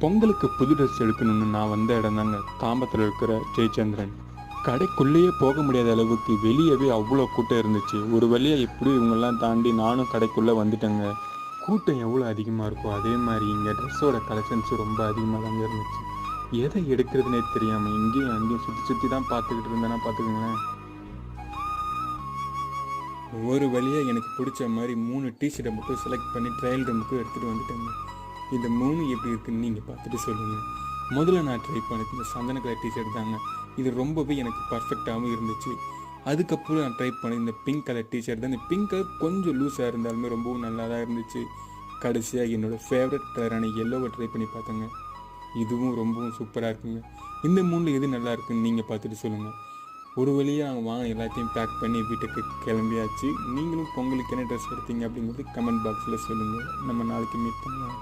பொங்கலுக்கு புது ட்ரெஸ் எடுக்கணும்னு நான் வந்த இடம் தாங்க தாம்பரத்தில் இருக்கிற ஜெயச்சந்திரன். கடைக்குள்ளேயே போக முடியாத அளவுக்கு வெளியவே அவ்வளோ கூட்டம் இருந்துச்சு. ஒரு வழியாக எப்படி இவங்கெல்லாம் தாண்டி நானும் கடைக்குள்ளே வந்துட்டேங்க. கூட்டம் எவ்வளோ அதிகமாக இருக்கோ அதே மாதிரி இங்கே ட்ரெஸ்ஸோட கலெக்ஷன்ஸ் ரொம்ப அதிகமாக தாங்க இருந்துச்சு. எதை எடுக்கிறதுனே தெரியாமல் இங்கேயும் அங்கேயும் சுற்றி சுற்றி தான் பார்த்துக்கிட்டு இருந்தேன்னா பார்த்துக்குங்களேன். ஒரு வழியாக எனக்கு பிடிச்ச மாதிரி 3 டிஷர்ட்டை மட்டும் செலக்ட் பண்ணி ட்ரையல் ரூமுக்கு எடுத்துகிட்டு வந்துட்டேங்க. இந்த 3 எப்படி இருக்குன்னு நீங்கள் பார்த்துட்டு சொல்லுங்கள். முதல்ல நான் ட்ரை பண்ணது இந்த சந்தன கலர் டிஷர்ட் தாங்க. இது ரொம்பவே எனக்கு பர்ஃபெக்டாகவும் இருந்துச்சு. அதுக்கப்புறம் நான் ட்ரை பண்ணி இந்த பிங்க் கலர் டிஷர்ட் தான். இந்த பிங்க் கலர் கொஞ்சம் லூஸாக இருந்தாலுமே ரொம்பவும் நல்லா தான் இருந்துச்சு. கடைசியாக என்னோடய ஃபேவரட் கலரான எல்லோவை ட்ரை பண்ணி பார்த்தேங்க. இதுவும் ரொம்பவும் சூப்பராக இருக்குங்க. இந்த 3 எது நல்லா இருக்குன்னு நீங்கள் பார்த்துட்டு சொல்லுங்கள். ஒரு வழியாக வாங்க எல்லாத்தையும் பேக் பண்ணி வீட்டுக்கு கிளம்பியாச்சு. நீங்களும் பொங்கலுக்கு என்ன ட்ரெஸ் எடுத்தீங்க அப்படிங்கிறது கமெண்ட் பாக்ஸில் சொல்லுங்கள். நம்ம நாளைக்கு மீட் பண்ணலாம்.